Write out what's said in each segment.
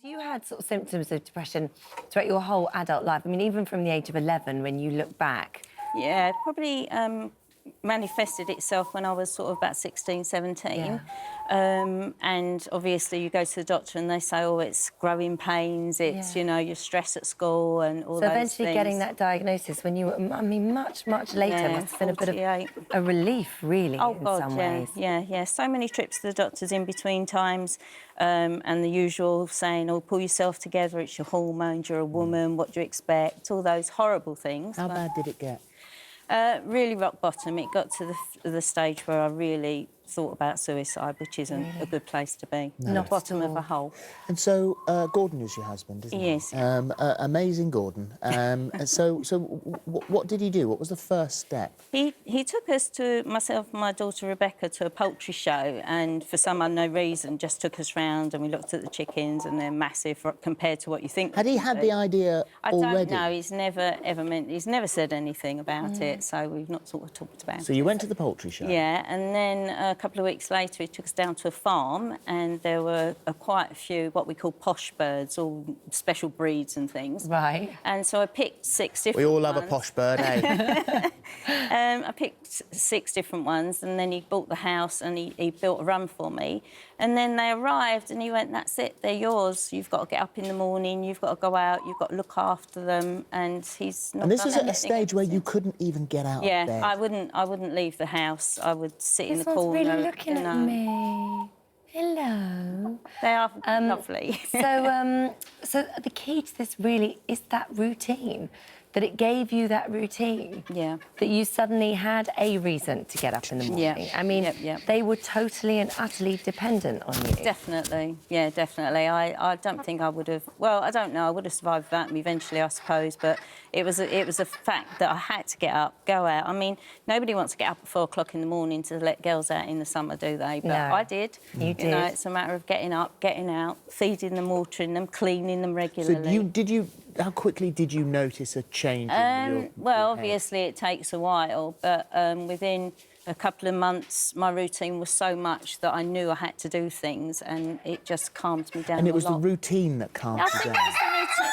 You had sort of symptoms of depression throughout your whole adult life. I mean, even from the age of 11, when you look back. Yeah, it probably manifested itself when I was sort of about 16, 17. Yeah. And obviously you go to the doctor and they say, oh, it's growing pains, it's, Yeah. you know, you're stressed at school and all So those eventually things. getting that diagnosis when you were, I mean, much later Yeah, must have been a bit 48. of a relief, really, Oh, in God, some yeah, ways. yeah. So many trips to the doctors in between times, and the usual saying, oh, pull yourself together, it's your hormones, you're a woman, what do you expect? All those horrible things. How bad did it get? Really rock bottom. It got to the stage where I really thought about suicide, which isn't a good place to be. No. Not bottom of a hole. And so Gordon is your husband, isn't he? Yes. Amazing Gordon. So what did he do? What was the first step? He took us to, myself and my daughter Rebecca, to a poultry show, and for some unknown reason just took us round and we looked at the chickens and they're massive compared to what you think. Had he had the idea already? I don't know. He's never said anything about it, so we've not sort of talked about it. So you went to the poultry show? Yeah, and then a couple of weeks later he took us down to a farm and there were quite a few what we call posh birds, all special breeds and things. Right. And so I picked 6 different We all love ones. a posh bird, eh? I picked 6 different ones and then he bought the house and he built a run for me. And then they arrived and he went, that's it, they're yours. You've got to get up in the morning, you've got to go out, you've got to look after them. And he's not. And this done was at a anything stage where you since. couldn't even get out of bed. Yeah, I wouldn't leave the house. I would sit in This the one's corner. really looking you know. at me. Hello. They are lovely. So the key to this really is that routine, that it gave you that routine. Yeah. That you suddenly had a reason to get up in the morning. Yeah. I mean, Yep. they were totally and utterly dependent on you. Definitely, yeah, definitely. I don't think I would have. Well, I don't know. I would have survived that eventually, I suppose. But it was a fact that I had to get up, go out. I mean, nobody wants to get up at 4 o'clock in the morning to let girls out in the summer, do they? But No. I did. You did. know, it's a matter of getting up, getting out, feeding them, watering them, cleaning them So regularly. how quickly did you notice a change in your Well, your health? obviously it takes a while, but within a couple of months, my routine was so much that I knew I had to do things, and it just calmed me down. And it was a the lot. routine that calmed I you think down. it was the routine.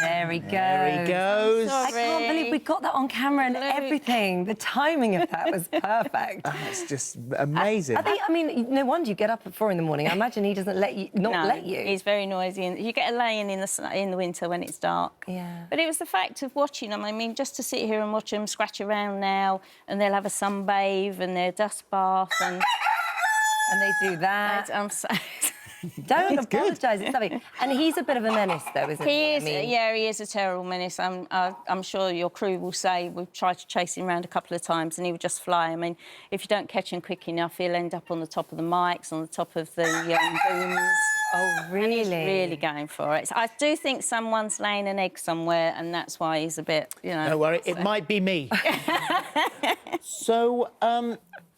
There he goes. There he goes. I can't believe we got that on camera and everything. The timing of that was perfect. That's just amazing. I mean, no wonder you get up at 4 in the morning. I imagine he doesn't let you, let you. He's very noisy, and you get a laying in the winter when it's dark. Yeah. But it was the fact of watching them. I mean, just to sit here and watch them scratch around now, and they'll have a sunbathe and their dust bath, and they do that. I'm so. Don't It's good. apologise. It's lovely. And he's a bit of a menace, though, isn't he? He is, I mean, yeah, he is a terrible menace. I'm sure your crew will say we've tried to chase him around a couple of times and he would just fly. I mean, if you don't catch him quick enough, he'll end up on the top of the mics, on the top of the booms. Oh, really? And he's really going for it. So I do think someone's laying an egg somewhere, and that's why he's a bit, you know. Don't worry, it might be me. So,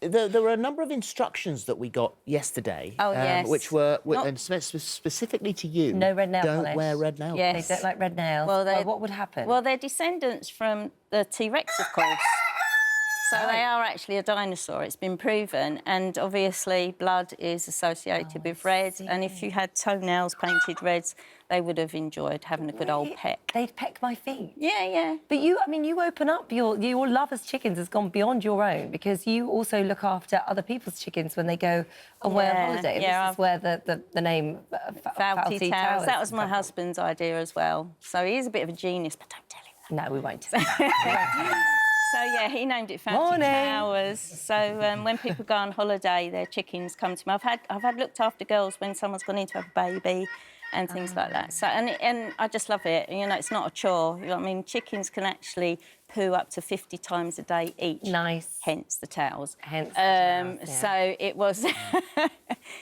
there were a number of instructions that we got yesterday. Oh, yes. Which were Not- and specifically to you. No red nail Don't polish. wear red nail Yes. polish. They don't like red nails. Well, Well, what would happen? Well, they're descendants from the T-Rex, of course. So they are actually a dinosaur, it's been proven. And obviously blood is associated with red. And if you had toenails painted reds, they would have enjoyed having a good old peck. They'd peck my feet. Yeah, yeah. But you, I mean, you open up, your love as chickens has gone beyond your own, because you also look after other people's chickens when they go away on holiday. And yeah, this is where the name Fouty Towers Towers. That was has my come from. husband's idea as well. So he is a bit of a genius, but don't tell him that. No, we won't. So, yeah, he named it Fouty Morning. Towers. So when people go on holiday, their chickens come to me. I've had looked after girls when someone's gone in to have a baby and things like that. So and I just love it. You know, it's not a chore. You know what I mean? Chickens can actually poo up to 50 times a day each. Nice. Hence the towels. Hence the towels, yeah. So it was...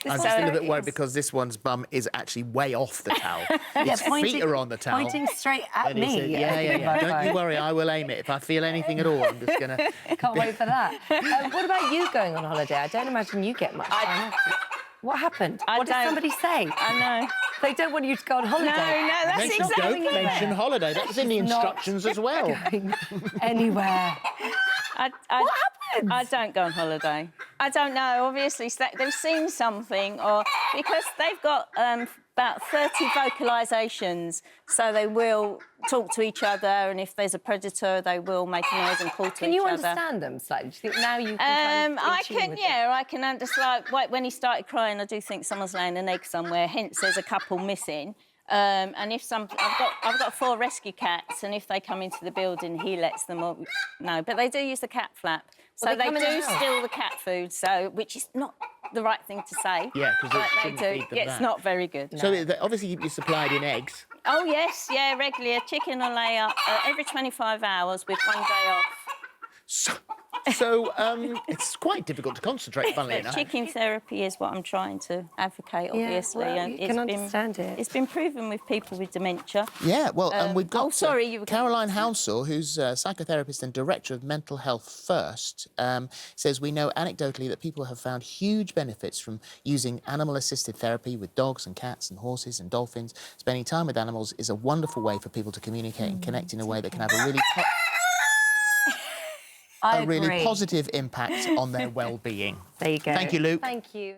I'm just a little bit worried because this one's bum is actually way off the towel. Its feet are on the towel. Pointing straight at And he me. said, yeah. Don't you worry, I will aim it. If I feel anything at all, I'm just going to... Can't wait for that. What about you going on holiday? I don't imagine you get much time off. What happened? What did don't. somebody say? I know. They don't want you to go on holiday. No, that's Mention, exactly don't mention holiday. That was in the instructions as well. Anywhere. I, What happened? I don't go on holiday. I don't know. Obviously, they've seen something, or because they've got about 30 vocalisations, so they will talk to each other, and if there's a predator, they will make a noise and call to each other. Can you understand them slightly? Do you think now you can I can, yeah, I can understand. Like when he started crying, I do think someone's laying an egg somewhere. Hence, there's a couple missing. And if I've got 4 rescue cats, and if they come into the building, he lets them all know. But they do use the cat flap, so they do steal the cat food. So, which is not the right thing to say. Yeah, because they do. Yeah, it's not very good. So obviously you're supplied in eggs. Oh yes, yeah, regularly. A chicken will lay up every 25 hours with 1 day off. So it's quite difficult to concentrate, funnily enough. Chicken therapy is what I'm trying to advocate, obviously. Yeah, well, you can understand it. It's been proven with people with dementia. Yeah, well, and we've got Caroline going Housel, who's a psychotherapist and director of Mental Health First, says we know anecdotally that people have found huge benefits from using animal-assisted therapy with dogs and cats and horses and dolphins. Spending time with animals is a wonderful way for people to communicate and connect in a way that can have a really positive impact on their well-being. There you go. Thank you, Luke. Thank you.